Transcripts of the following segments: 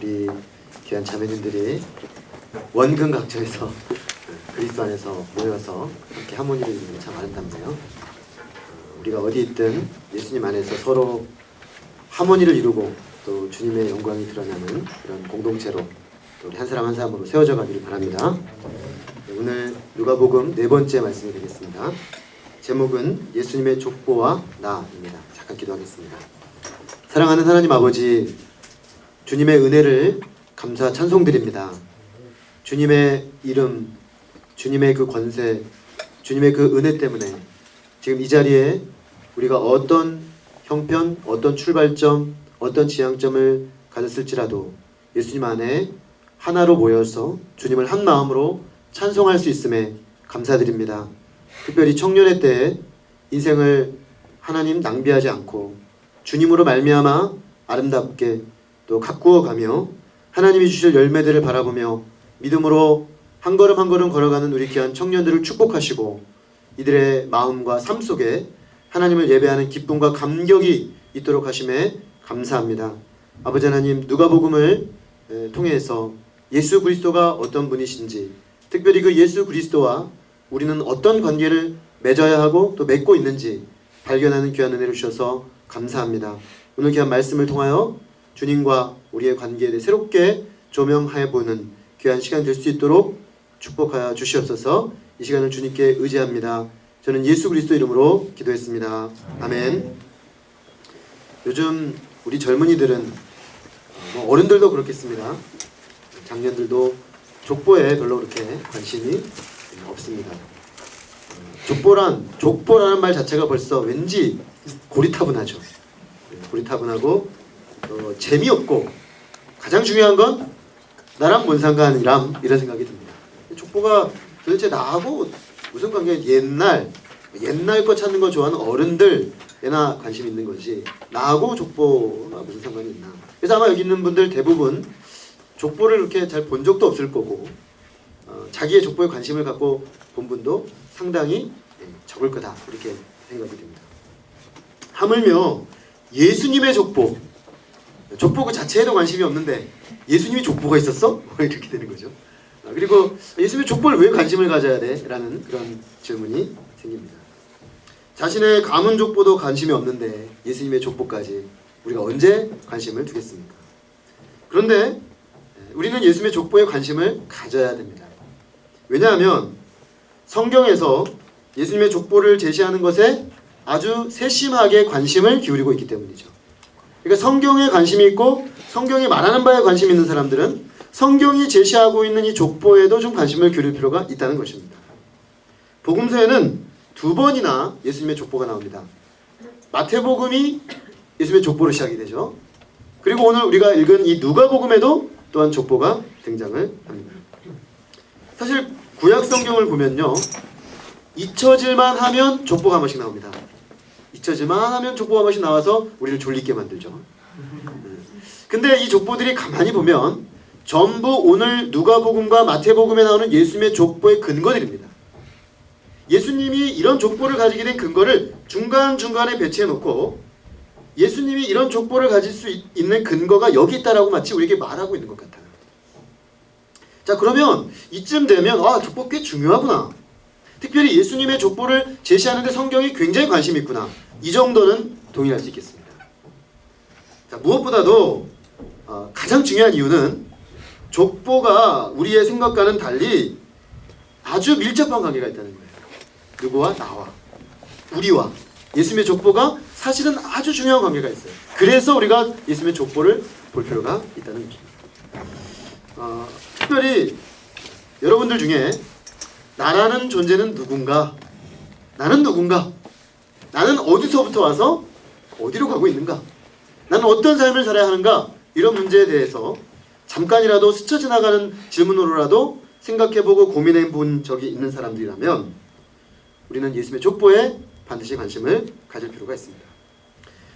우리 귀한 자매님들이 원근 각처에서 그리스도 안에서 모여서 함께 하모니를 이루는 게 참 아름답네요. 우리가 어디 있든 예수님 안에서 서로 하모니를 이루고 또 주님의 영광이 드러나는 그런 공동체로 또 우리 한 사람 한 사람으로 세워져 가기를 바랍니다. 오늘 누가복음 4번째 말씀이 되겠습니다. 제목은 예수님의 족보와 나입니다. 잠깐 기도하겠습니다. 사랑하는 하나님 아버지, 주님의 은혜를 감사 찬송드립니다. 주님의 이름, 주님의 그 권세, 주님의 그 은혜 때문에 지금 이 자리에 우리가 어떤 형편, 어떤 출발점, 어떤 지향점을 가졌을지라도 예수님 안에 하나로 모여서 주님을 한 마음으로 찬송할 수 있음에 감사드립니다. 특별히 청년의 때에 인생을 하나님 낭비하지 않고 주님으로 말미암아 아름답게 또 가꾸어가며 하나님이 주실 열매들을 바라보며 믿음으로 한 걸음 한 걸음 걸어가는 우리 귀한 청년들을 축복하시고 이들의 마음과 삶 속에 하나님을 예배하는 기쁨과 감격이 있도록 하심에 감사합니다. 아버지 하나님, 누가복음을 통해서 예수 그리스도가 어떤 분이신지, 특별히 그 예수 그리스도와 우리는 어떤 관계를 맺어야 하고 또 맺고 있는지 발견하는 귀한 은혜를 주셔서 감사합니다. 오늘 귀한 말씀을 통하여 주님과 우리의 관계에 대해 새롭게 조명해 보는 귀한 시간 될 수 있도록 축복하여 주시옵소서. 이 시간을 주님께 의지합니다. 저는 예수 그리스도 이름으로 기도했습니다. 아멘. 요즘 우리 젊은이들은 어른들도 그렇겠습니다. 장년들도 족보에 별로 그렇게 관심이 없습니다. 족보라는 말 자체가 벌써 왠지 고리타분하죠. 고리타분하고 재미없고 가장 중요한 건 나랑 뭔 상관이람 이런 생각이 듭니다. 족보가 도대체 나하고 무슨 관계야? 옛날 거 찾는 거 좋아하는 어른들에나 관심 있는 거지 나하고 족보가 무슨 상관이 있나. 그래서 아마 여기 있는 분들 대부분 족보를 그렇게 잘 본 적도 없을 거고 자기의 족보에 관심을 갖고 본 분도 상당히 적을 거다 이렇게 생각이 됩니다. 하물며 예수님의 족보 그 자체에도 관심이 없는데 예수님이 족보가 있었어? 이렇게 되는 거죠. 그리고 예수님의 족보를 왜 관심을 가져야 돼? 라는 그런 질문이 생깁니다. 자신의 가문 족보도 관심이 없는데 예수님의 족보까지 우리가 언제 관심을 두겠습니까? 그런데 우리는 예수님의 족보에 관심을 가져야 됩니다. 왜냐하면 성경에서 예수님의 족보를 제시하는 것에 아주 세심하게 관심을 기울이고 있기 때문이죠. 그러니까 성경에 관심이 있고 성경이 말하는 바에 관심 있는 사람들은 성경이 제시하고 있는 이 족보에도 좀 관심을 기울일 필요가 있다는 것입니다. 복음서에는 2번이나 예수님의 족보가 나옵니다. 마태복음이 예수님의 족보로 시작이 되죠. 그리고 오늘 우리가 읽은 이 누가복음에도 또한 족보가 등장을 합니다. 사실 구약 성경을 보면요, 잊혀질만 하면 족보가 한 번씩 나옵니다. 잊혀질만 하면 족보가 한 번씩 나와서 우리를 졸리게 만들죠. 근데 이 족보들이 가만히 보면 전부 오늘 누가복음과 마태복음에 나오는 예수님의 족보의 근거들입니다. 예수님이 이런 족보를 가지게 된 근거를 중간중간에 배치해 놓고 예수님이 이런 족보를 가질 수 있는 근거가 여기 있다라고 마치 우리에게 말하고 있는 것 같아요. 자, 그러면 이쯤 되면 족보 꽤 중요하구나. 특별히 예수님의 족보를 제시하는데 성경이 굉장히 관심이 있구나. 이 정도는 동의할 수 있겠습니다. 자, 무엇보다도 가장 중요한 이유는 족보가 우리의 생각과는 달리 아주 밀접한 관계가 있다는 거예요. 누구와? 나와. 우리와. 예수님의 족보가 사실은 아주 중요한 관계가 있어요. 그래서 우리가 예수님의 족보를 볼 필요가 있다는 것입니다. 특별히 여러분들 중에 나라는 존재는 누군가? 나는 누군가? 나는 어디서부터 와서 어디로 가고 있는가? 나는 어떤 삶을 살아야 하는가? 이런 문제에 대해서 잠깐이라도 스쳐 지나가는 질문으로라도 생각해보고 고민해본 적이 있는 사람들이라면 우리는 예수님의 족보에 반드시 관심을 가질 필요가 있습니다.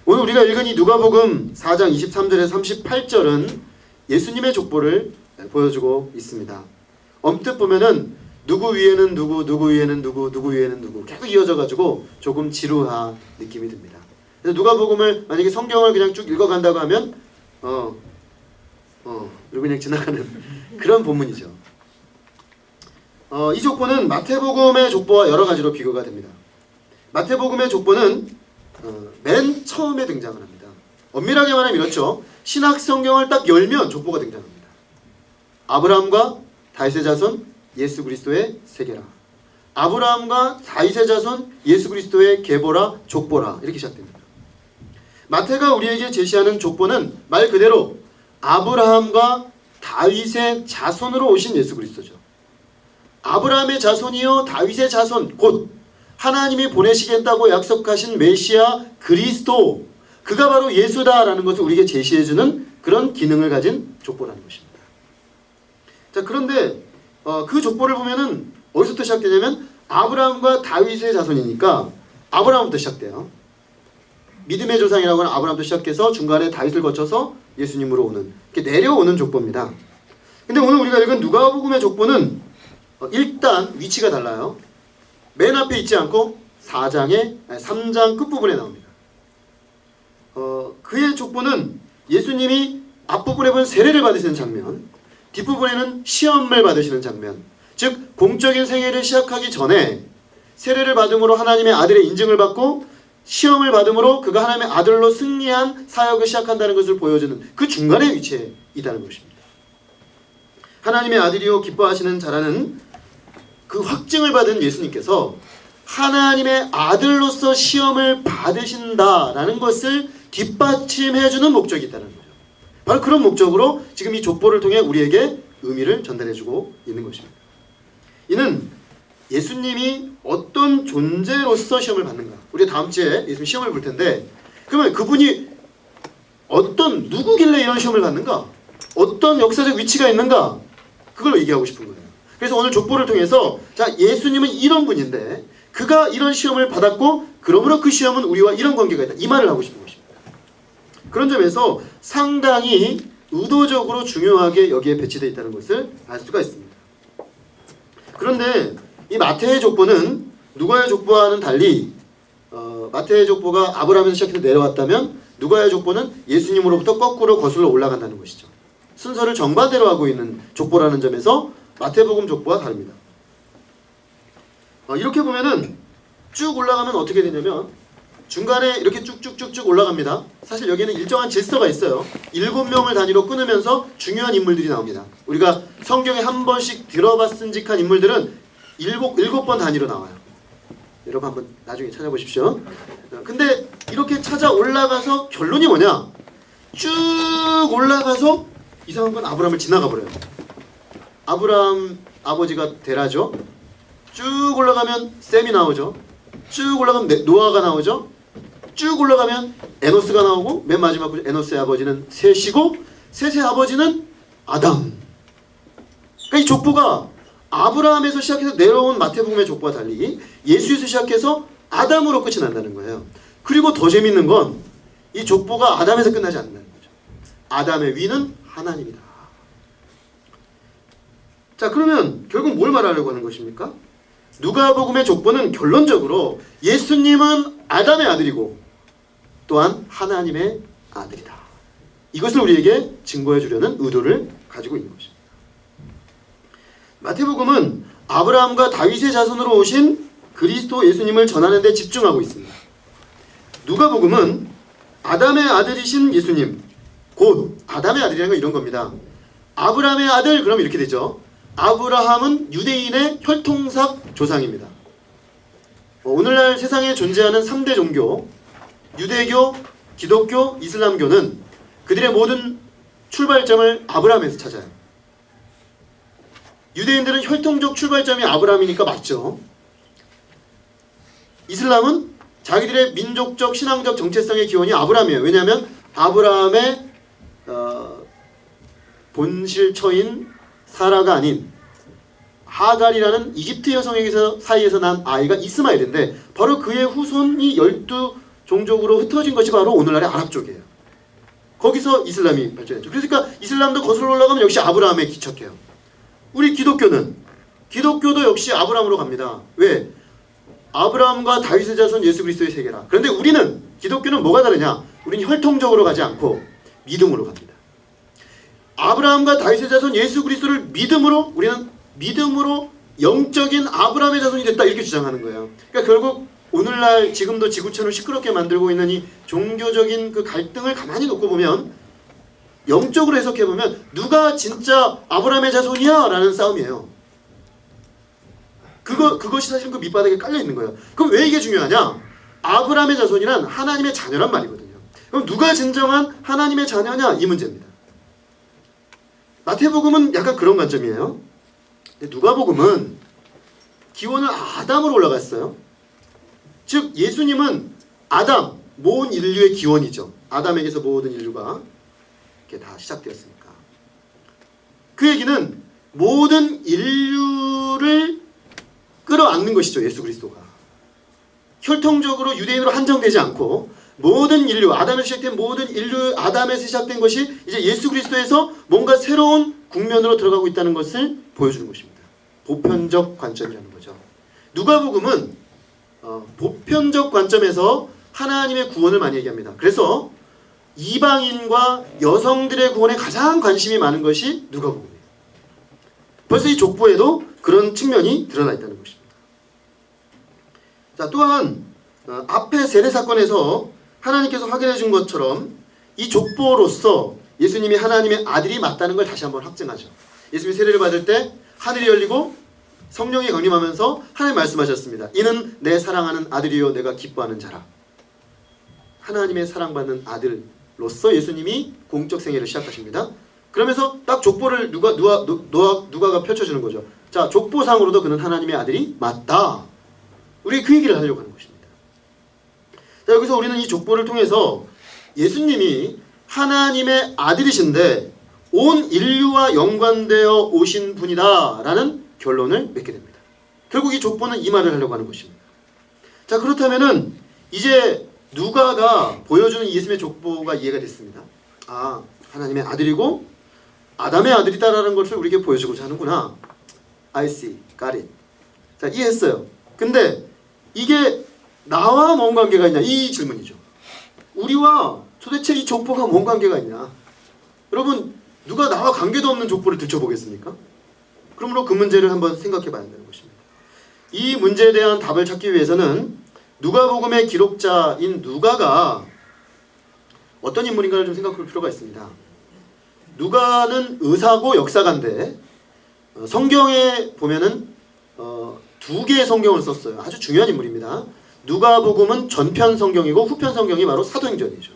오늘 우리가 읽은 이 누가복음 4장 23절에서 38절은 예수님의 족보를 보여주고 있습니다. 언뜻 보면은 누구 위에는 누구, 누구 위에는 누구, 누구 위에는 누구 계속 이어져가지고 조금 지루한 느낌이 듭니다. 그래서 누가복음을 만약에 성경을 그냥 쭉 읽어간다고 하면 그리고 그냥 지나가는 그런 본문이죠. 이 족보는 마태복음의 족보와 여러 가지로 비교가 됩니다. 마태복음의 족보는 맨 처음에 등장을 합니다. 엄밀하게 말하면 이렇죠. 신약 성경을 딱 열면 족보가 등장합니다. 아브라함과 다윗의 자손 예수 그리스도의 세계라. 아브라함과 다윗의 자손 예수 그리스도의 계보라 족보라 이렇게 시작됩니다. 마태가 우리에게 제시하는 족보는 말 그대로 아브라함과 다윗의 자손으로 오신 예수 그리스도죠. 아브라함의 자손이요 다윗의 자손 곧 하나님이 보내시겠다고 약속하신 메시아 그리스도 그가 바로 예수다라는 것을 우리에게 제시해주는 그런 기능을 가진 족보라는 것입니다. 자, 그런데 그 족보를 보면은 어디서부터 시작되냐면 아브라함과 다윗의 자손이니까 아브라함부터 시작돼요. 믿음의 조상이라고 하는 아브라함부터 시작해서 중간에 다윗을 거쳐서 예수님으로 오는 이렇게 내려오는 족보입니다. 근데 오늘 우리가 읽은 누가복음의 족보는 일단 위치가 달라요. 맨 앞에 있지 않고 3장 끝부분에 나옵니다. 그의 족보는 예수님이 앞부분에 보면 세례를 받으시는 장면, 뒷부분에는 시험을 받으시는 장면, 즉 공적인 생애를 시작하기 전에 세례를 받음으로 하나님의 아들의 인증을 받고 시험을 받음으로 그가 하나님의 아들로 승리한 사역을 시작한다는 것을 보여주는 그 중간에 위치해 있다는 것입니다. 하나님의 아들이요 기뻐하시는 자라는 그 확증을 받은 예수님께서 하나님의 아들로서 시험을 받으신다라는 것을 뒷받침해주는 목적이 있다는 거죠. 바로 그런 목적으로 지금 이 족보를 통해 우리에게 의미를 전달해주고 있는 것입니다. 이는 예수님이 어떤 존재로서 시험을 받는가. 우리 다음 주에 예수님 시험을 볼 텐데 그러면 그분이 누구길래 이런 시험을 받는가? 어떤 역사적 위치가 있는가? 그걸 얘기하고 싶은 거예요. 그래서 오늘 족보를 통해서 자 예수님은 이런 분인데 그가 이런 시험을 받았고 그러므로 그 시험은 우리와 이런 관계가 있다. 이 말을 하고 싶은 것입니다. 그런 점에서 상당히 의도적으로 중요하게 여기에 배치되어 있다는 것을 알 수가 있습니다. 그런데 이 마태의 족보는 누가의 족보와는 달리 마태의 족보가 아브라함에서 시작해서 내려왔다면 누가의 족보는 예수님으로부터 거꾸로 거슬러 올라간다는 것이죠. 순서를 정반대로 하고 있는 족보라는 점에서 마태복음 족보와 다릅니다. 이렇게 보면은 쭉 올라가면 어떻게 되냐면 중간에 이렇게 쭉쭉쭉쭉 올라갑니다. 사실 여기에는 일정한 질서가 있어요. 7명을 단위로 끊으면서 중요한 인물들이 나옵니다. 우리가 성경에 한 번씩 들어봤은직한 인물들은 7번 단위로 나와요. 여러분 한번 나중에 찾아보십시오. 근데 이렇게 찾아 올라가서 결론이 뭐냐? 쭉 올라가서 이상한 건 아브라함을 지나가 버려요. 아브라함 아버지가 데라죠. 쭉 올라가면 셈이 나오죠. 쭉 올라가면 노아가 나오죠. 쭉 올라가면 에노스가 나오고 맨 마지막 에노스의 아버지는 셋이고 셋의 아버지는 아담. 그러니까 이 족보가 아브라함에서 시작해서 내려온 마태복음의 족보와 달리 예수에서 시작해서 아담으로 끝이 난다는 거예요. 그리고 더 재밌는 건 이 족보가 아담에서 끝나지 않는다는 거죠. 아담의 위는 하나님이다. 자, 그러면 결국 뭘 말하려고 하는 것입니까? 누가복음의 족보는 결론적으로 예수님은 아담의 아들이고 또한 하나님의 아들이다. 이것을 우리에게 증거해 주려는 의도를 가지고 있는 것입니다. 마태복음은 아브라함과 다윗의 자손으로 오신 그리스도 예수님을 전하는 데 집중하고 있습니다. 누가복음은 아담의 아들이신 예수님, 곧 아담의 아들이라는 건 이런 겁니다. 아브라함의 아들 그럼 이렇게 되죠. 아브라함은 유대인의 혈통상 조상입니다. 오늘날 세상에 존재하는 3대 종교, 유대교, 기독교, 이슬람교는 그들의 모든 출발점을 아브라함에서 찾아요. 유대인들은 혈통적 출발점이 아브라함이니까 맞죠. 이슬람은 자기들의 민족적, 신앙적 정체성의 기원이 아브라함이에요. 왜냐하면 아브라함의 본실처인 사라가 아닌 하갈이라는 이집트 여성에게서 사이에서 난 아이가 이스마엘인데 바로 그의 후손이 12종족으로 흩어진 것이 바로 오늘날의 아랍족이에요. 거기서 이슬람이 발전했죠. 그러니까 이슬람도 거슬러 올라가면 역시 아브라함에 기척해요. 우리 기독교도 역시 아브라함으로 갑니다. 왜? 아브라함과 다윗의 자손 예수 그리스도의 세계라. 그런데 우리는 기독교는 뭐가 다르냐? 우리는 혈통적으로 가지 않고 믿음으로 갑니다. 아브라함과 다윗의 자손 예수 그리스도를 믿음으로 우리는 믿음으로 영적인 아브라함의 자손이 됐다 이렇게 주장하는 거예요. 그러니까 결국 오늘날 지금도 지구촌을 시끄럽게 만들고 있는 이 종교적인 그 갈등을 가만히 놓고 보면 영적으로 해석해 보면 누가 진짜 아브라함의 자손이야? 라는 싸움이에요. 그것이 사실 그 밑바닥에 깔려 있는 거예요. 그럼 왜 이게 중요하냐? 아브라함의 자손이란 하나님의 자녀란 말이거든요. 그럼 누가 진정한 하나님의 자녀냐? 이 문제입니다. 마태복음은 약간 그런 관점이에요. 누가복음은 기원을 아담으로 올라갔어요. 즉 예수님은 아담, 모든 인류의 기원이죠. 아담에게서 모든 인류가 이렇게 다 시작되었으니까. 그 얘기는 모든 인류를 끌어안는 것이죠. 예수 그리스도가. 혈통적으로 유대인으로 한정되지 않고 모든 인류, 아담에서 시작된 모든 인류, 아담에서 시작된 것이 이제 예수 그리스도에서 뭔가 새로운 국면으로 들어가고 있다는 것을 보여주는 것입니다. 보편적 관점이라는 거죠. 누가복음은 보편적 관점에서 하나님의 구원을 많이 얘기합니다. 그래서 이방인과 여성들의 구원에 가장 관심이 많은 것이 누가복음이에요. 벌써 이 족보에도 그런 측면이 드러나 있다는 것입니다. 자, 또한 앞에 세례 사건에서 하나님께서 확인해 준 것처럼 이 족보로서 예수님이 하나님의 아들이 맞다는 걸 다시 한번 확증하죠. 예수님이 세례를 받을 때 하늘이 열리고 성령이 강림하면서 하나님 말씀하셨습니다. 이는 내 사랑하는 아들이요 내가 기뻐하는 자라. 하나님의 사랑받는 아들로서 예수님이 공적 생애를 시작하십니다. 그러면서 딱 족보를 누가가 펼쳐주는 거죠. 자, 족보상으로도 그는 하나님의 아들이 맞다. 우리 그 얘기를 하려고 하는 것입니다. 자, 여기서 우리는 이 족보를 통해서 예수님이 하나님의 아들이신데 온 인류와 연관되어 오신 분이다 라는 결론을 맺게 됩니다. 결국 이 족보는 이 말을 하려고 하는 것입니다. 자, 그렇다면은 이제 누가가 보여주는 예수님의 족보가 이해가 됐습니다. 아, 하나님의 아들이고 아담의 아들이다라는 것을 우리에게 보여주고자 하는구나. I see, got it. 자, 이해했어요. 근데 이게 나와 뭔 관계가 있냐? 이 질문이죠. 우리와 도대체 이 족보가 뭔 관계가 있냐? 여러분, 누가 나와 관계도 없는 족보를 들춰보겠습니까? 그러므로 그 문제를 한번 생각해 봐야 한다는 것입니다. 이 문제에 대한 답을 찾기 위해서는 누가복음의 기록자인 누가가 어떤 인물인가를 좀 생각해 볼 필요가 있습니다. 누가는 의사고 역사가인데 성경에 보면은 두 개의 성경을 썼어요. 아주 중요한 인물입니다. 누가복음은 전편 성경이고 후편 성경이 바로 사도행전이죠.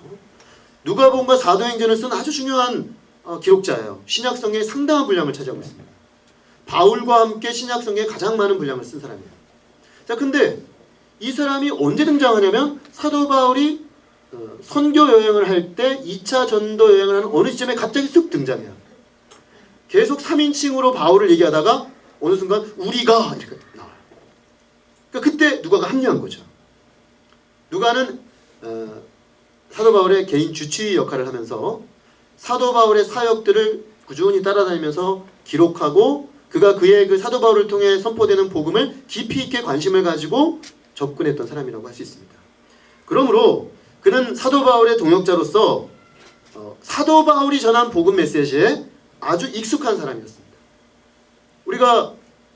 누가복음과 사도행전을 쓴 아주 중요한 기록자예요. 신약성경의 상당한 분량을 차지하고 있습니다. 바울과 함께 신약성경에 가장 많은 분량을 쓴 사람이에요. 자, 근데 이 사람이 언제 등장하냐면 사도 바울이 선교 여행을 할 때 2차 전도 여행을 하는 어느 시점에 갑자기 쓱 등장해요. 계속 3인칭으로 바울을 얘기하다가 어느 순간 우리가 이렇게 나와요. 그러니까 그때 누가가 합류한 거죠. 누가는 사도 바울의 개인 주치의 역할을 하면서 사도 바울의 사역들을 꾸준히 따라다니면서 기록하고 그가 그의 그 사도 바울을 통해 선포되는 복음을 깊이 있게 관심을 가지고 접근했던 사람이라고 할 수 있습니다. 그러므로 그는 사도 바울의 동역자로서 사도 바울이 전한 복음 메시지에 아주 익숙한 사람이었습니다. 우리가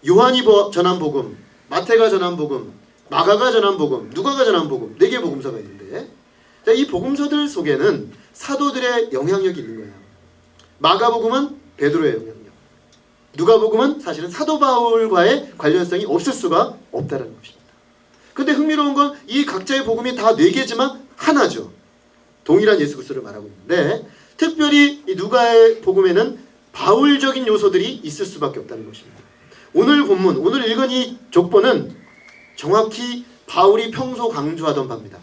요한이 전한 복음, 마태가 전한 복음, 마가가 전한 복음, 누가가 전한 복음 4개의 복음서가 있는데 이 복음서들 속에는 사도들의 영향력이 있는 거예요. 마가복음은 베드로의 영향력, 누가복음은 사실은 사도 바울과의 관련성이 없을 수가 없다는 것입니다. 근데 흥미로운 건 이 각자의 복음이 다 4개지만 하나죠. 동일한 예수 그리스도를 말하고 있는데 특별히 이 누가의 복음에는 바울적인 요소들이 있을 수밖에 없다는 것입니다. 오늘 본문, 오늘 읽은 이 족보는 정확히 바울이 평소 강조하던 바입니다.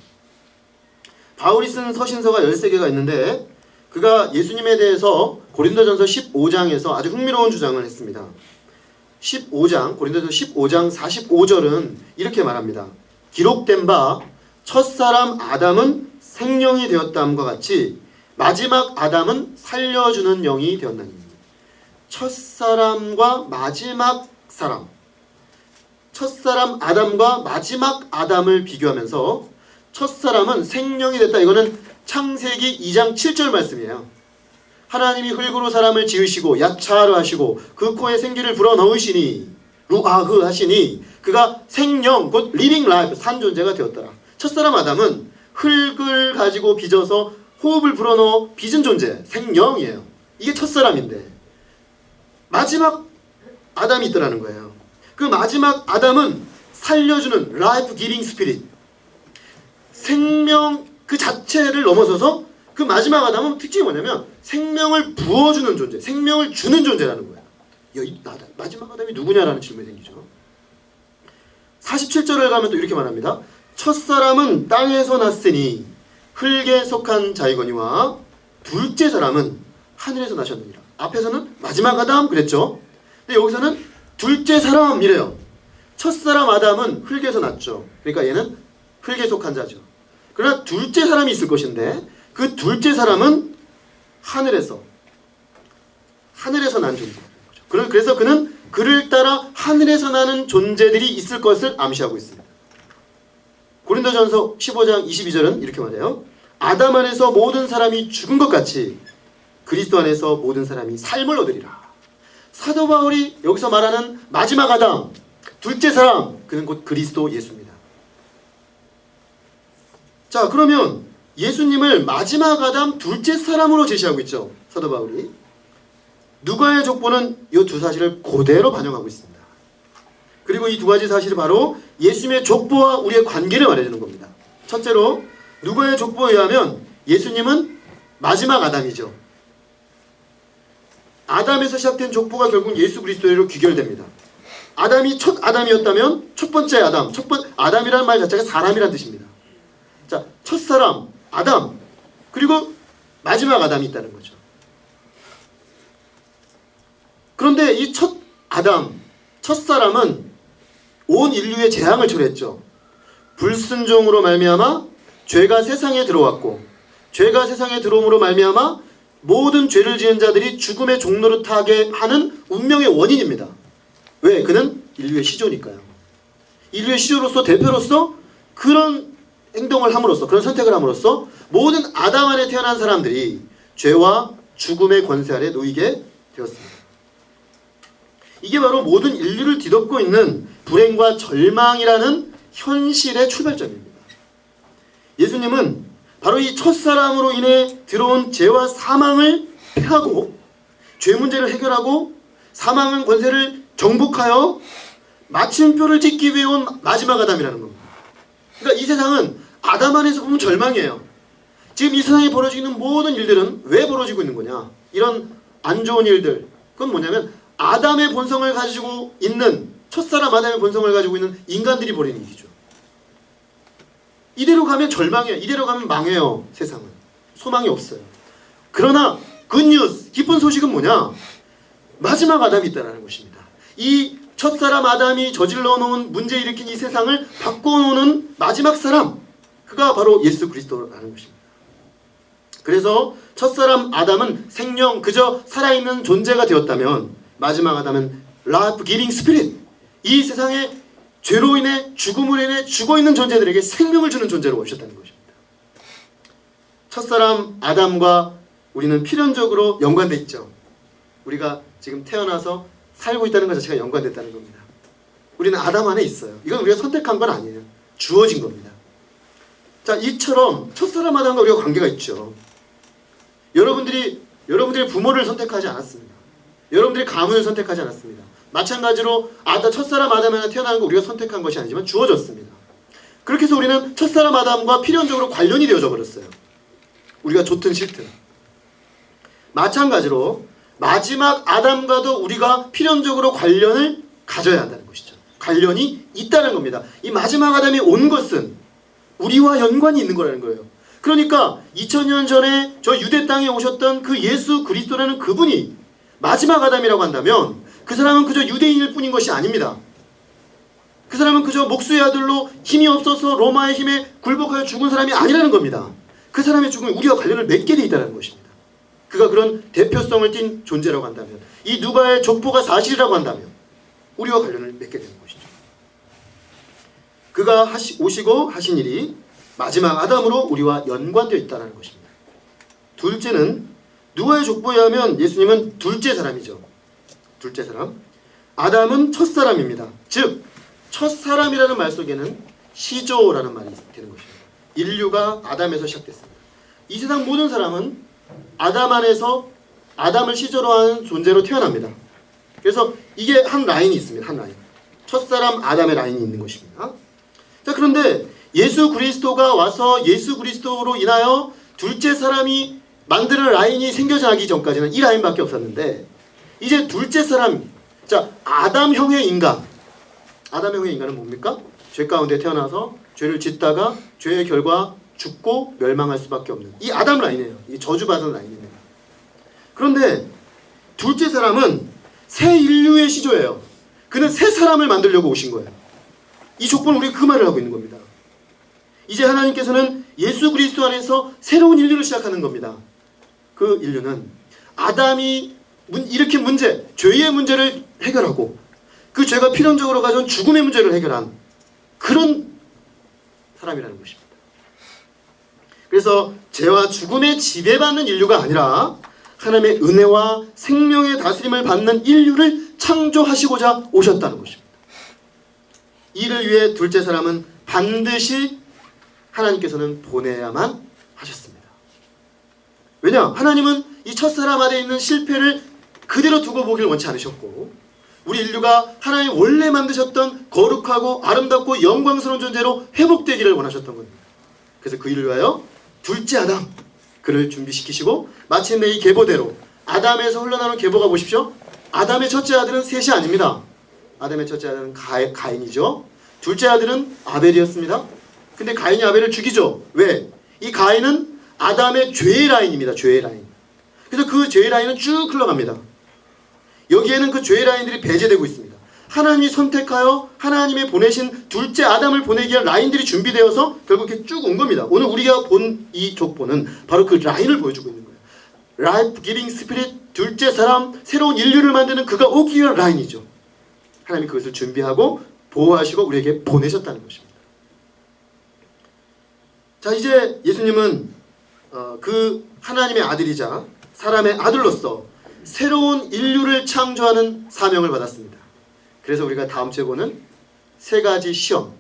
바울이 쓴 서신서가 13개가 있는데 그가 예수님에 대해서 고린도전서 15장에서 아주 흥미로운 주장을 했습니다. 15장, 고린도전서 15장 45절은 이렇게 말합니다. 기록된 바 첫사람 아담은 생령이 되었다함과 같이 마지막 아담은 살려주는 영이 되었나니. 첫사람과 마지막 사람, 첫사람 아담과 마지막 아담을 비교하면서 첫사람은 생령이 됐다. 이거는 창세기 2장 7절 말씀이에요. 하나님이 흙으로 사람을 지으시고 야차하려 하시고 그 코에 생기를 불어넣으시니 루아흐 하시니 그가 생명 곧 리빙 라이프 산 존재가 되었더라. 첫사람 아담은 흙을 가지고 빚어서 호흡을 불어넣어 빚은 존재 생명이에요. 이게 첫사람인데 마지막 아담이 있더라는 거예요. 그 마지막 아담은 살려주는 라이프 기빙 스피릿 생명 그 자체를 넘어서서 그 마지막 아담은 특징이 뭐냐면 생명을 부어주는 존재 생명을 주는 존재라는 거예요. 이 마지막 아담이 누구냐라는 질문이 생기죠. 47절을 가면 또 이렇게 말합니다. 첫사람은 땅에서 났으니 흙에 속한 자이거니와 둘째 사람은 하늘에서 나셨느니라. 앞에서는 마지막 아담 그랬죠. 근데 여기서는 둘째 사람이래요. 첫사람 아담은 흙에서 났죠. 그러니까 얘는 흙에 속한 자죠. 그러나 둘째 사람이 있을 것인데 그 둘째 사람은 하늘에서 난 존재인 거죠. 그래서 그는 그를 따라 하늘에서 나는 존재들이 있을 것을 암시하고 있습니다. 고린도전서 15장 22절은 이렇게 말해요. 아담 안에서 모든 사람이 죽은 것 같이 그리스도 안에서 모든 사람이 삶을 얻으리라. 사도 바울이 여기서 말하는 마지막 아담, 둘째 사람, 그는 곧 그리스도 예수입니다. 자, 그러면 예수님을 마지막 아담, 둘째 사람으로 제시하고 있죠. 사도 바울이. 누가의 족보는 이 두 사실을 그대로 반영하고 있습니다. 그리고 이 두 가지 사실이 바로 예수님의 족보와 우리의 관계를 말해주는 겁니다. 첫째로 누가의 족보에 의하면 예수님은 마지막 아담이죠. 아담에서 시작된 족보가 결국 예수 그리스도로 귀결됩니다. 아담이 첫 아담이었다면 첫 번째 아담, 아담이라는 말 자체가 사람이라는 뜻입니다. 자, 첫사람, 아담, 그리고 마지막 아담이 있다는 거죠. 그런데 이 첫 아담, 첫사람은 온 인류의 재앙을 초래했죠. 불순종으로 말미암아 죄가 세상에 들어왔고 죄가 세상에 들어옴으로 말미암아 모든 죄를 지은 자들이 죽음의 종로를 타게 하는 운명의 원인입니다. 왜? 그는 인류의 시조니까요. 인류의 시조로서 대표로서 그런 행동을 함으로써 그런 선택을 함으로써 모든 아담 안에 태어난 사람들이 죄와 죽음의 권세 아래 놓이게 되었습니다. 이게 바로 모든 인류를 뒤덮고 있는 불행과 절망이라는 현실의 출발점입니다. 예수님은 바로 이 첫사람으로 인해 들어온 죄와 사망을 패하고 죄 문제를 해결하고 사망의 권세를 정복하여 마침표를 찍기 위해 온 마지막 아담이라는 겁니다. 그러니까 이 세상은 아담 안에서 보면 절망이에요. 지금 이 세상에 벌어지고 있는 모든 일들은 왜 벌어지고 있는 거냐? 이런 안 좋은 일들. 그건 뭐냐면 아담의 본성을 가지고 있는 첫사람 아담의 본성을 가지고 있는 인간들이 벌이는 일이죠. 이대로 가면 절망이에요. 이대로 가면 망해요. 세상은. 소망이 없어요. 그러나 굿뉴스, 기쁜 소식은 뭐냐? 마지막 아담이 있다는 것입니다. 이 첫사람 아담이 저질러 놓은 문제 일으킨 이 세상을 바꿔놓는 마지막 사람, 그가 바로 예수 그리스도라는 것입니다. 그래서 첫사람 아담은 생명, 그저 살아있는 존재가 되었다면 마지막 아담은 라이프 기빙 스피릿, 이 세상에 죄로 인해 죽음으로 인해 죽어있는 존재들에게 생명을 주는 존재로 오셨다는 것입니다. 첫사람 아담과 우리는 필연적으로 연관되어 있죠. 우리가 지금 태어나서 살고 있다는 것 자체가 연관됐다는 겁니다. 우리는 아담 안에 있어요. 이건 우리가 선택한 건 아니에요. 주어진 겁니다. 자, 이처럼 첫사람 아담과 우리가 관계가 있죠. 여러분들이 부모를 선택하지 않았습니다. 여러분들이 가문을 선택하지 않았습니다. 마찬가지로 첫사람 아담에 태어나는 거 우리가 선택한 것이 아니지만 주어졌습니다. 그렇게 해서 우리는 첫사람 아담과 필연적으로 관련이 되어져 버렸어요. 우리가 좋든 싫든. 마찬가지로 마지막 아담과도 우리가 필연적으로 관련을 가져야 한다는 것이죠. 관련이 있다는 겁니다. 이 마지막 아담이 온 것은 우리와 연관이 있는 거라는 거예요. 그러니까 2000년 전에 저 유대 땅에 오셨던 그 예수 그리스도라는 그분이 마지막 아담이라고 한다면 그 사람은 그저 유대인일 뿐인 것이 아닙니다. 그 사람은 그저 목수의 아들로 힘이 없어서 로마의 힘에 굴복하여 죽은 사람이 아니라는 겁니다. 그 사람의 죽음이 우리와 관련을 맺게 돼 있다는 것입니다. 그가 그런 대표성을 띤 존재라고 한다면, 이 누가의 족보가 사실이라고 한다면 우리와 관련을 맺게 되는 것이죠. 그가 오시고 하신 일이 마지막 아담으로 우리와 연관되어 있다는 것입니다. 둘째는 누가의 족보에 하면 예수님은 둘째 사람이죠. 둘째 사람. 아담은 첫 사람입니다. 즉 첫 사람이라는 말 속에는 시조라는 말이 되는 것입니다. 인류가 아담에서 시작됐습니다. 이 세상 모든 사람은 아담 안에서 아담을 시조로 하는 존재로 태어납니다. 그래서 이게 한 라인이 있습니다. 한 라인. 첫사람 아담의 라인이 있는 것입니다. 자, 그런데 예수 그리스도가 와서 예수 그리스도로 인하여 둘째 사람이 만드는 라인이 생겨나기 전까지는 이 라인밖에 없었는데 이제 둘째 사람, 자, 아담형의 인간. 아담형의 인간은 뭡니까? 죄 가운데 태어나서 죄를 짓다가 죄의 결과 죽고 멸망할 수밖에 없는 이 아담 라인이에요. 이 저주받은 라인이에요. 그런데 둘째 사람은 새 인류의 시조예요. 그는 새 사람을 만들려고 오신 거예요. 이 조건은 우리가 그 말을 하고 있는 겁니다. 이제 하나님께서는 예수 그리스도 안에서 새로운 인류를 시작하는 겁니다. 그 인류는 아담이 일으킨 문제, 죄의 문제를 해결하고 그 죄가 필연적으로 가져온 죽음의 문제를 해결한 그런 사람이라는 것입니다. 그래서 죄와 죽음에 지배받는 인류가 아니라 하나님의 은혜와 생명의 다스림을 받는 인류를 창조하시고자 오셨다는 것입니다. 이를 위해 둘째 사람은 반드시 하나님께서는 보내야만 하셨습니다. 왜냐? 하나님은 이 첫사람 안에 있는 실패를 그대로 두고 보기를 원치 않으셨고 우리 인류가 하나님 원래 만드셨던 거룩하고 아름답고 영광스러운 존재로 회복되기를 원하셨던 겁니다. 그래서 그 일을 위하여 둘째 아담 그를 준비시키시고 마침내 이 계보대로 아담에서 흘러나오는 계보가 보십시오. 아담의 첫째 아들은 셋이 아닙니다. 아담의 첫째 아들은 가인이죠. 둘째 아들은 아벨이었습니다. 근데 가인이 아벨을 죽이죠. 왜? 이 가인은 아담의 죄의 라인입니다. 죄의 라인. 그래서 그 죄의 라인은 쭉 흘러갑니다. 여기에는 그 죄의 라인들이 배제되고 있습니다. 하나님이 선택하여 하나님의 보내신 둘째 아담을 보내기 위한 라인들이 준비되어서 결국 이렇게 쭉 온 겁니다. 오늘 우리가 본 이 족보는 바로 그 라인을 보여주고 있는 거예요. Life Giving Spirit, 둘째 사람, 새로운 인류를 만드는 그가 오기 위한 라인이죠. 하나님이 그것을 준비하고 보호하시고 우리에게 보내셨다는 것입니다. 자, 이제 예수님은 그 하나님의 아들이자 사람의 아들로서 새로운 인류를 창조하는 사명을 받았습니다. 그래서 우리가 다음 주에 보는 세 가지 시험,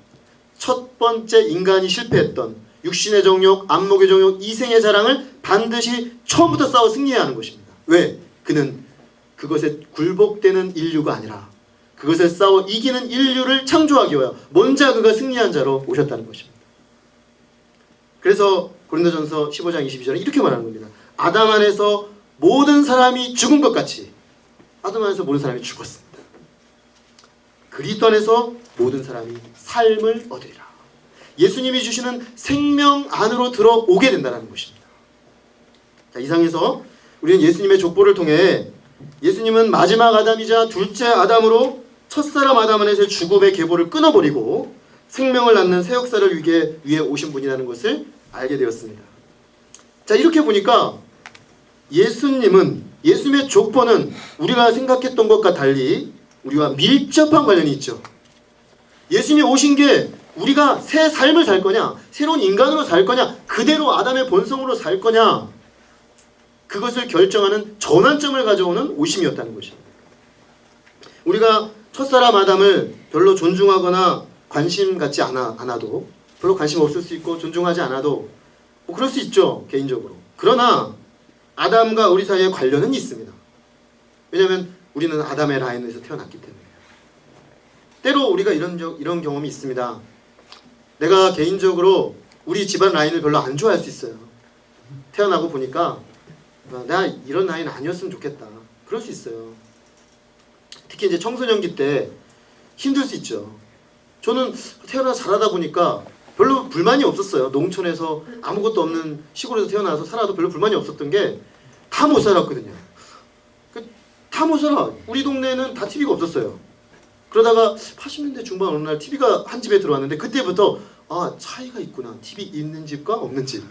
첫 번째 인간이 실패했던 육신의 정욕, 안목의 정욕, 이생의 자랑을 반드시 처음부터 싸워 승리해야 하는 것입니다. 왜? 그는 그것에 굴복되는 인류가 아니라 그것에 싸워 이기는 인류를 창조하기 위하여 먼저 그가 승리한 자로 오셨다는 것입니다. 그래서 고린도전서 15장 22절에 이렇게 말하는 겁니다. 아담 안에서 모든 사람이 죽은 것 같이 아담 안에서 모든 사람이 죽었습니다. 그리스도 안에서 모든 사람이 삶을 얻으리라. 예수님이 주시는 생명 안으로 들어오게 된다는 것입니다. 자, 이상에서 우리는 예수님의 족보를 통해 예수님은 마지막 아담이자 둘째 아담으로 첫사람 아담 안에서의 죽음의 계보를 끊어버리고 생명을 낳는 새 역사를 위해 오신 분이라는 것을 알게 되었습니다. 자, 이렇게 보니까 예수님의 족보는 우리가 생각했던 것과 달리 우리와 밀접한 관련이 있죠. 예수님이 오신 게 우리가 새 삶을 살 거냐, 새로운 인간으로 살 거냐, 그대로 아담의 본성으로 살 거냐, 그것을 결정하는 전환점을 가져오는 오심이었다는 것입니다. 우리가 첫사람 아담을 별로 존중하거나 관심 갖지 않아도, 별로 관심 없을 수 있고 존중하지 않아도 뭐 그럴 수 있죠, 개인적으로. 그러나 아담과 우리 사이에 관련은 있습니다. 왜냐하면 우리는 아담의 라인에서 태어났기 때문에. 때로 우리가 이런 경험이 있습니다. 내가 개인적으로 우리 집안 라인을 별로 안 좋아할 수 있어요. 태어나고 보니까 내가 이런 라인 아니었으면 좋겠다. 그럴 수 있어요. 특히 이제 청소년기 때 힘들 수 있죠. 저는 태어나서 자라다 보니까 별로 불만이 없었어요. 농촌에서 아무것도 없는 시골에서 태어나서 살아도 별로 불만이 없었던 게 다 못 살았거든요. 다 못 살아. 우리 동네는 다 TV가 없었어요. 그러다가 80년대 중반 어느 날 TV가 한 집에 들어왔는데 그때부터 차이가 있구나. TV 있는 집과 없는 집.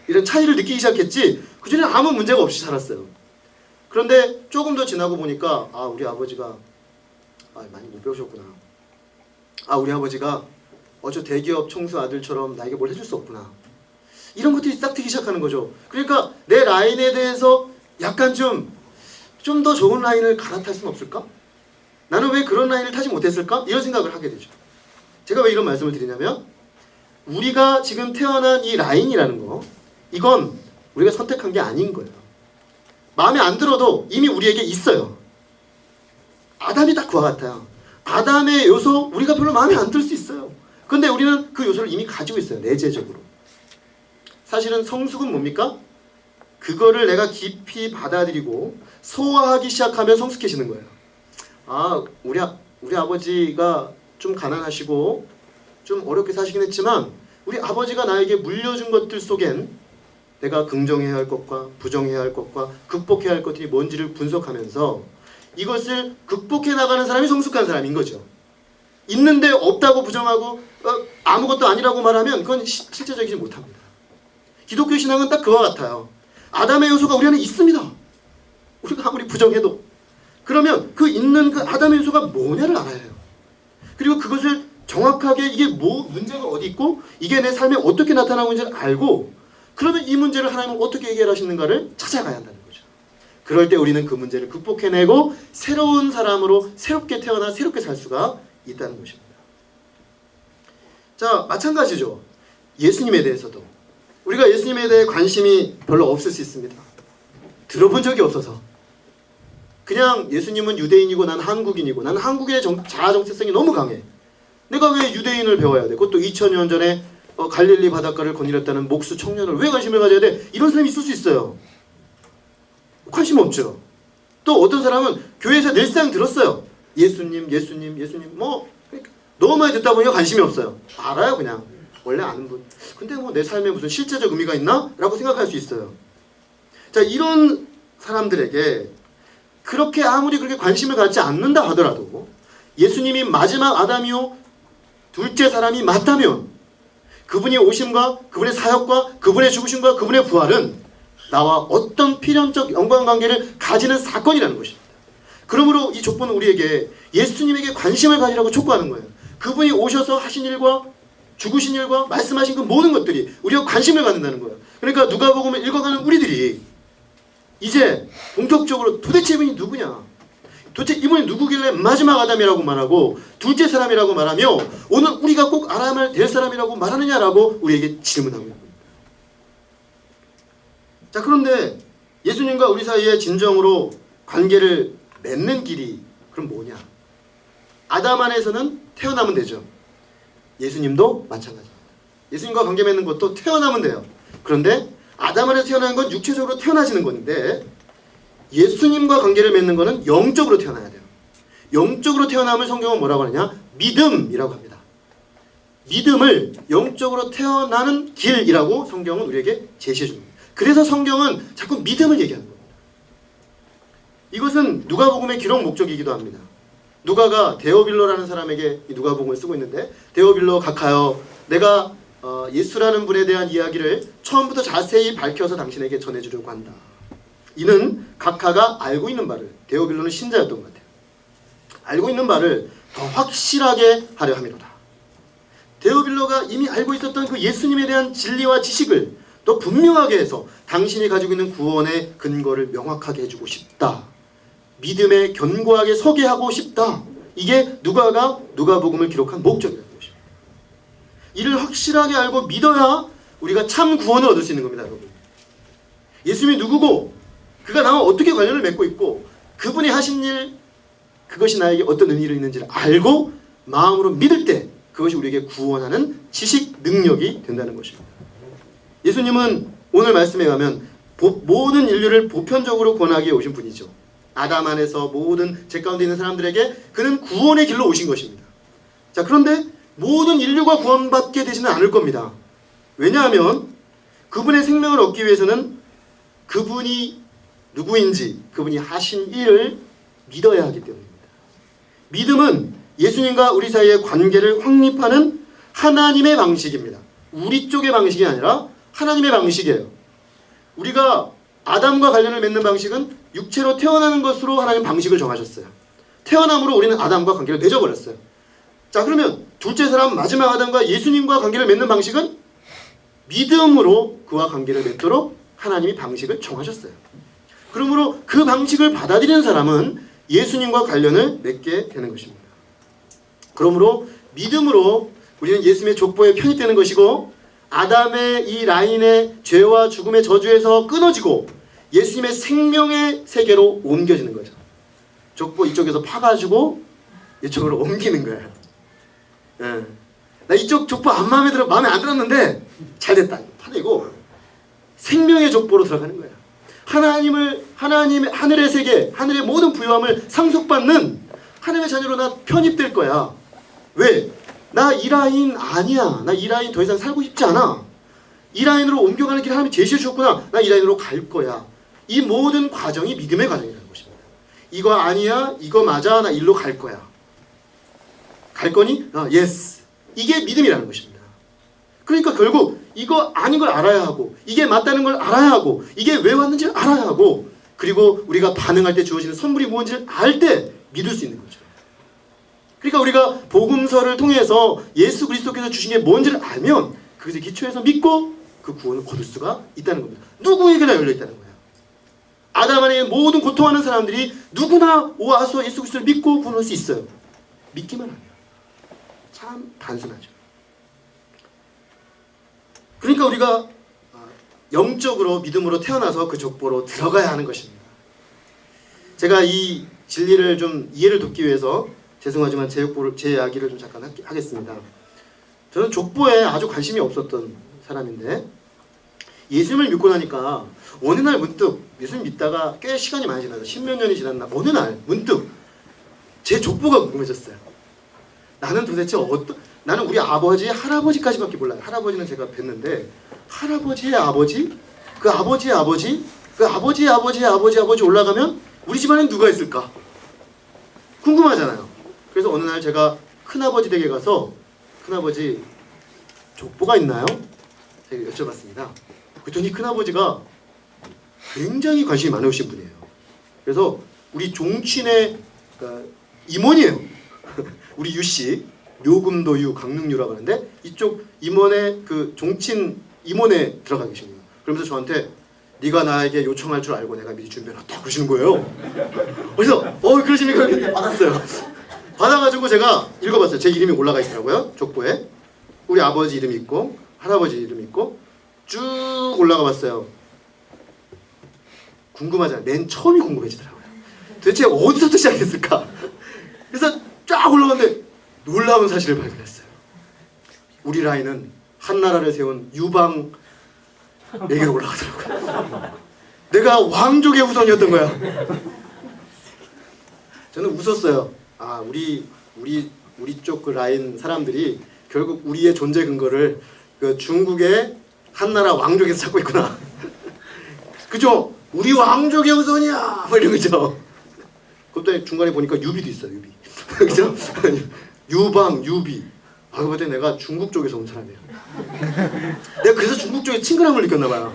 이런 차이를 느끼기 시작했지 그전에 아무 문제가 없이 살았어요. 그런데 조금 더 지나고 보니까 우리 아버지가 많이 못 배우셨구나. 우리 아버지가 저 대기업 총수 아들처럼 나에게 뭘 해줄 수 없구나. 이런 것들이 딱 트기 시작하는 거죠. 그러니까 내 라인에 대해서 약간 좀 더 좋은 라인을 갈아탈 수는 없을까? 나는 왜 그런 라인을 타지 못했을까? 이런 생각을 하게 되죠. 제가 왜 이런 말씀을 드리냐면 우리가 지금 태어난 이 라인이라는 거, 이건 우리가 선택한 게 아닌 거예요. 마음에 안 들어도 이미 우리에게 있어요. 아담이 딱 그와 같아요. 아담의 요소 우리가 별로 마음에 안 들 수 있어요. 근데 우리는 그 요소를 이미 가지고 있어요. 내재적으로. 사실은 성숙은 뭡니까? 그거를 내가 깊이 받아들이고 소화하기 시작하면 성숙해지는 거예요. 아, 우리 아버지가 좀 가난하시고 좀 어렵게 사시긴 했지만 우리 아버지가 나에게 물려준 것들 속엔 내가 긍정해야 할 것과 부정해야 할 것과 극복해야 할 것들이 뭔지를 분석하면서 이것을 극복해 나가는 사람이 성숙한 사람인 거죠. 있는데 없다고 부정하고 아무것도 아니라고 말하면 그건 실제적이지 못합니다. 기독교 신앙은 딱 그와 같아요. 아담의 요소가 우리 안에 있습니다. 우리가 아무리 부정해도. 그러면 그 있는 그 아담의 요소가 뭐냐를 알아야 해요. 그리고 그것을 정확하게 이게 문제가 어디 있고 이게 내 삶에 어떻게 나타나고 있는지를 알고 그러면 이 문제를 하나님은 어떻게 해결하시는가를 찾아가야 한다는 거죠. 그럴 때 우리는 그 문제를 극복해내고 새로운 사람으로 새롭게 태어나 새롭게 살 수가 있다는 것입니다. 자, 마찬가지죠. 예수님에 대해서도 우리가 예수님에 대해 관심이 별로 없을 수 있습니다. 들어본 적이 없어서 그냥 예수님은 유대인이고 난 한국인이고 난 한국인의 자아 정체성이 너무 강해. 내가 왜 유대인을 배워야 돼? 그것도 2000년 전에 갈릴리 바닷가를 거닐었다는 목수 청년을 왜 관심을 가져야 돼? 이런 사람이 있을 수 있어요. 관심 없죠. 또 어떤 사람은 교회에서 늘상 들었어요. 예수님 뭐 너무 많이 듣다 보니까 관심이 없어요. 알아요 그냥. 원래 아는 분. 근데 뭐 내 삶에 무슨 실제적 의미가 있나? 라고 생각할 수 있어요. 자, 이런 사람들에게 그렇게 아무리 그렇게 관심을 갖지 않는다 하더라도 예수님이 마지막 아담이요 둘째 사람이 맞다면 그분이 오심과 그분의 사역과 그분의 죽으심과 그분의 부활은 나와 어떤 필연적 연관관계를 가지는 사건이라는 것입니다. 그러므로 이 족보는 우리에게 예수님에게 관심을 가지라고 촉구하는 거예요. 그분이 오셔서 하신 일과 죽으신 일과 말씀하신 그 모든 것들이 우리가 관심을 갖는다는 거예요. 그러니까 누가복음을 읽어가는 우리들이 이제 본격적으로 도대체 이분이 누구냐? 도대체 이분이 누구길래 마지막 아담이라고 말하고 둘째 사람이라고 말하며 오늘 우리가 꼭 알아야 될 사람이라고 말하느냐라고 우리에게 질문하고 있는 겁니다. 자, 그런데 예수님과 우리 사이에 진정으로 관계를 맺는 길이 그럼 뭐냐? 아담 안에서는 태어나면 되죠. 예수님도 마찬가지입니다. 예수님과 관계 맺는 것도 태어나면 돼요. 그런데 아담 안에서 태어나는 건 육체적으로 태어나시는 건데 예수님과 관계를 맺는 것은 영적으로 태어나야 돼요. 영적으로 태어남을 성경은 뭐라고 하느냐? 믿음이라고 합니다. 믿음을 영적으로 태어나는 길이라고 성경은 우리에게 제시해 줍니다. 그래서 성경은 자꾸 믿음을 얘기하는 겁니다. 이것은 누가복음의 기록 목적이기도 합니다. 누가가 데오빌로라는 사람에게 이 누가복음을 쓰고 있는데 데오빌로 각하여 내가 예수라는 분에 대한 이야기를 처음부터 자세히 밝혀서 당신에게 전해주려고 한다. 이는 각하가 알고 있는 바를 데오빌로는 신자였던 것 같아요. 알고 있는 바를 더 확실하게 하려 함이로다. 데오빌로가 이미 알고 있었던 그 예수님에 대한 진리와 지식을 더 분명하게 해서 당신이 가지고 있는 구원의 근거를 명확하게 해주고 싶다. 믿음에 견고하게 서게 하고 싶다. 이게 누가가 누가복음을 기록한 목적이라는 것입니다. 이를 확실하게 알고 믿어야 우리가 참 구원을 얻을 수 있는 겁니다, 여러분. 예수님이 누구고 그가 나와 어떻게 관련을 맺고 있고 그분이 하신 일 그것이 나에게 어떤 의미를 있는지를 알고 마음으로 믿을 때 그것이 우리에게 구원하는 지식 능력이 된다는 것입니다. 예수님은 오늘 말씀에 가면 모든 인류를 보편적으로 구원하기 위해 오신 분이죠. 아담 안에서 모든 죄 가운데 있는 사람들에게 그는 구원의 길로 오신 것입니다. 자, 그런데 모든 인류가 구원받게 되지는 않을 겁니다. 왜냐하면 그분의 생명을 얻기 위해서는 그분이 누구인지 그분이 하신 일을 믿어야 하기 때문입니다. 믿음은 예수님과 우리 사이의 관계를 확립하는 하나님의 방식입니다. 우리 쪽의 방식이 아니라 하나님의 방식이에요. 우리가 아담과 관련을 맺는 방식은 육체로 태어나는 것으로 하나님 방식을 정하셨어요. 태어남으로 우리는 아담과 관계를 맺어버렸어요. 자, 그러면 둘째 사람 마지막 아담과 예수님과 관계를 맺는 방식은 믿음으로 그와 관계를 맺도록 하나님이 방식을 정하셨어요. 그러므로 그 방식을 받아들이는 사람은 예수님과 관련을 맺게 되는 것입니다. 그러므로 믿음으로 우리는 예수님의 족보에 편입되는 것이고 아담의 이 라인의 죄와 죽음의 저주에서 끊어지고 예수님의 생명의 세계로 옮겨지는 거죠. 족보 이쪽에서 파가지고 이쪽으로 옮기는 거예요. 예. 나 이쪽 족보 마음에 안 들었는데 잘됐다. 파내고 생명의 족보로 들어가는 거예요. 하나님의 하늘의 세계, 하늘의 모든 부유함을 상속받는 하나님의 자녀로 나 편입될 거야. 왜? 나 이 라인 아니야. 나 이 라인 더 이상 살고 싶지 않아. 이 라인으로 옮겨가는 길 하나님이 제시해 주셨구나. 나 이 라인으로 갈 거야. 이 모든 과정이 믿음의 과정이라는 것입니다. 이거 아니야. 이거 맞아. 나 일로 갈 거야. 갈 거니? 예스. 이게 믿음이라는 것입니다. 그러니까 결국 이거 아닌 걸 알아야 하고 이게 맞다는 걸 알아야 하고 이게 왜 왔는지를 알아야 하고 그리고 우리가 반응할 때 주어지는 선물이 뭔지를 알 때 믿을 수 있는 거죠. 그러니까 우리가 복음서를 통해서 예수 그리스도께서 주신 게 뭔지를 알면 그것에 기초해서 믿고 그 구원을 거둘 수가 있다는 겁니다. 누구에게나 열려있다는 거예요. 아담 안에 모든 고통하는 사람들이 누구나 와서 예수 그리스도를 믿고 구원할 수 있어요. 믿기만 하면. 참 단순하죠. 그러니까 우리가 영적으로 믿음으로 태어나서 그 족보로 들어가야 하는 것입니다. 제가 이 진리를 좀 이해를 돕기 위해서 죄송하지만 제 이야기를 좀 잠깐 하겠습니다. 저는 족보에 아주 관심이 없었던 사람인데 예수님을 믿고 나니까 어느 날 문득 예수님 믿다가 꽤 시간이 많이 지나서 10몇 년이 지났나 어느 날 문득 제 족보가 궁금해졌어요. 나는 도대체 나는 우리 아버지 할아버지까지밖에 몰라요. 할아버지는 제가 뵀는데 할아버지의 아버지 그 아버지의 아버지 그 아버지의 아버지의 아버지 올라가면 우리 집안엔 누가 있을까? 궁금하잖아요. 그래서 어느 날 제가 큰아버지 댁에 가서 큰아버지 족보가 있나요? 제가 여쭤봤습니다. 그랬더니 큰아버지가 굉장히 관심이 많으신 분이에요. 그래서 우리 종친의 임원이에요. 우리 유씨 묘금도유 강릉유라고 하는데 이쪽 임원의 그 종친 임원에 들어가 계십니다. 그러면서 저한테 네가 나에게 요청할 줄 알고 내가 미리 준비해놨다 그러시는 거예요. 그래서 그러시니까 이렇게 받았어요. 받아가지고 제가 읽어봤어요. 제 이름이 올라가 있더라고요. 족보에. 우리 아버지 이름이 있고 할아버지 이름이 있고 쭉 올라가 봤어요. 궁금하잖아요. 맨 처음이 궁금해지더라고요. 도대체 어디서부터 시작했을까? 그래서 쫙 올라갔는데 놀라운 사실을 발견했어요. 우리 라인은 한나라를 세운 유방에게로 올라가더라고요. 내가 왕족의 후손이었던 거야. 저는 웃었어요. 우리 쪽 그 라인 사람들이 결국 우리의 존재 근거를 그 중국의 한나라 왕족에서 찾고 있구나. 그죠? 우리 왕족의 후손이야. 뭐 이런 거죠. 그때 중간에 보니까 유비도 있어요. 유비. 그죠? 유방, 유비. 그때 내가 중국 쪽에서 온 사람이에요. 내가 그래서 중국 쪽에 친근함을 느꼈나 봐요.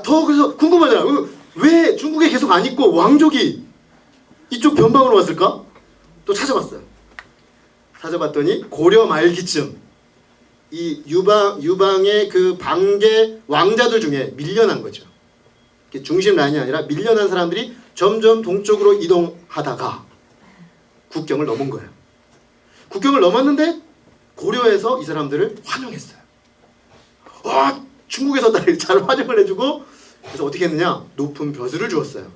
더 그래서 궁금하잖아요. 왜 중국에 계속 안 있고 왕족이 이쪽 변방으로 왔을까? 또 찾아봤어요. 찾아봤더니 고려 말기쯤 이 유방의 그 방계 왕자들 중에 밀려난 거죠. 중심 라인이 아니라 밀려난 사람들이 점점 동쪽으로 이동하다가 국경을 넘은 거예요. 국경을 넘었는데 고려에서 이 사람들을 환영했어요. 중국에서 나를 잘 환영을 해주고 그래서 어떻게 했느냐? 높은 벼슬을 주었어요.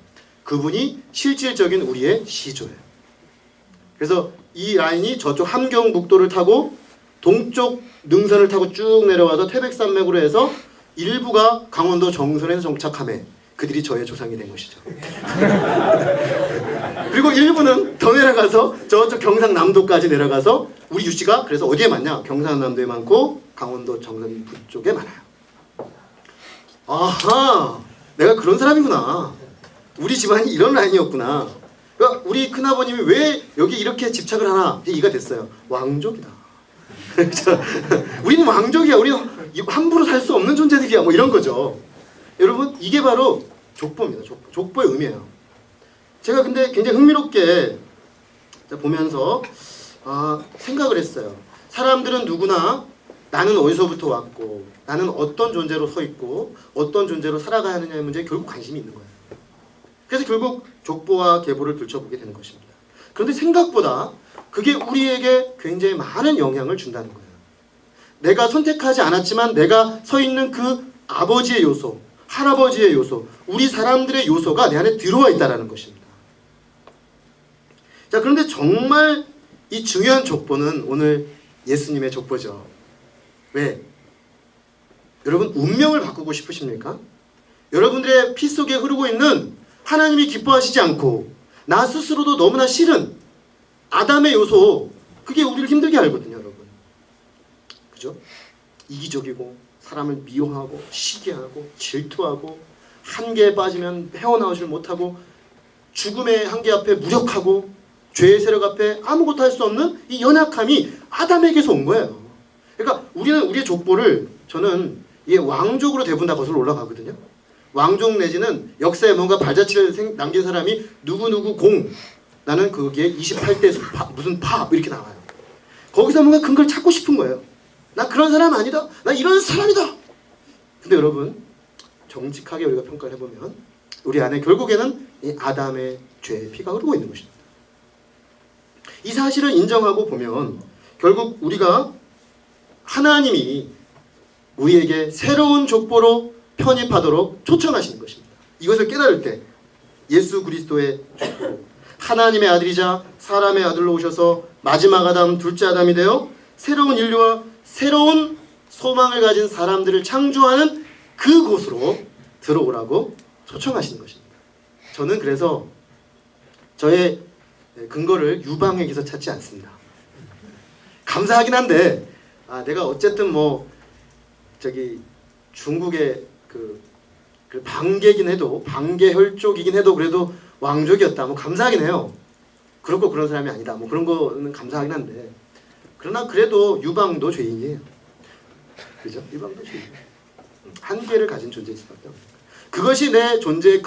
그분이 실질적인 우리의 시조예요. 그래서 이 라인이 저쪽 함경북도를 타고 동쪽 능선을 타고 쭉 내려와서 태백산맥으로 해서 일부가 강원도 정선에서 정착함에 그들이 저의 조상이 된 것이죠. 그리고 일부는 더 내려가서 저쪽 경상남도까지 내려가서 우리 유씨가 그래서 어디에 많냐? 경상남도에 많고 강원도 정선 북쪽에 많아요. 아하, 내가 그런 사람이구나. 우리 집안이 이런 라인이었구나. 그러니까 우리 큰아버님이 왜 여기 이렇게 집착을 하나? 이해가 됐어요. 왕족이다. 우리는 왕족이야. 우리 함부로 살 수 없는 존재들이야. 뭐 이런 거죠. 여러분 이게 바로 족보입니다. 족보의 의미예요. 제가 근데 굉장히 흥미롭게 보면서 생각을 했어요. 사람들은 누구나 나는 어디서부터 왔고 나는 어떤 존재로 서 있고 어떤 존재로 살아가야 하느냐의 문제에 결국 관심이 있는 거예요. 그래서 결국 족보와 계보를 들춰보게 되는 것입니다. 그런데 생각보다 그게 우리에게 굉장히 많은 영향을 준다는 거예요. 내가 선택하지 않았지만 내가 서 있는 그 아버지의 요소, 할아버지의 요소, 우리 사람들의 요소가 내 안에 들어와 있다는 것입니다. 자, 그런데 정말 이 중요한 족보는 오늘 예수님의 족보죠. 왜? 여러분 운명을 바꾸고 싶으십니까? 여러분들의 피 속에 흐르고 있는 하나님이 기뻐하시지 않고 나 스스로도 너무나 싫은 아담의 요소, 그게 우리를 힘들게 하거든요, 여러분. 그죠? 이기적이고 사람을 미워하고 시기하고 질투하고 한계에 빠지면 헤어나오질 못하고 죽음의 한계 앞에 무력하고 죄의 세력 앞에 아무것도 할 수 없는 이 연약함이 아담에게서 온 거예요. 그러니까 우리는 우리의 족보를 저는 이 왕족으로 대부분 다 거슬러 올라가거든요. 왕족 내지는 역사에 뭔가 발자취를 남긴 사람이 누구누구 공, 나는 거기에 28대 무슨 파 이렇게 나와요. 거기서 뭔가 근거를 찾고 싶은 거예요. 나 그런 사람 아니다. 나 이런 사람이다. 근데 여러분 정직하게 우리가 평가를 해보면 우리 안에 결국에는 이 아담의 죄의 피가 흐르고 있는 것입니다. 이 사실을 인정하고 보면 결국 우리가 하나님이 우리에게 새로운 족보로 편입하도록 초청하시는 것입니다. 이것을 깨달을 때 예수 그리스도의 족보, 하나님의 아들이자 사람의 아들로 오셔서 마지막 아담, 둘째 아담이 되어 새로운 인류와 새로운 소망을 가진 사람들을 창조하는 그곳으로 들어오라고 초청하시는 것입니다. 저는 그래서 저의 근거를 유방에게서 찾지 않습니다. 감사하긴 한데 내가 어쨌든 중국의 그 방계긴 해도 방계혈족이긴 해도 그래도 왕족이었다. 감사하긴 해요. 그렇고 그런 사람이 아니다. 그런 거는 감사하긴 한데 그러나 그래도 유방도 죄인이에요. 그죠? 유방도 죄인이에요. 한계를 가진 존재일 수밖에 없는 거예요. 그것이 내 존재의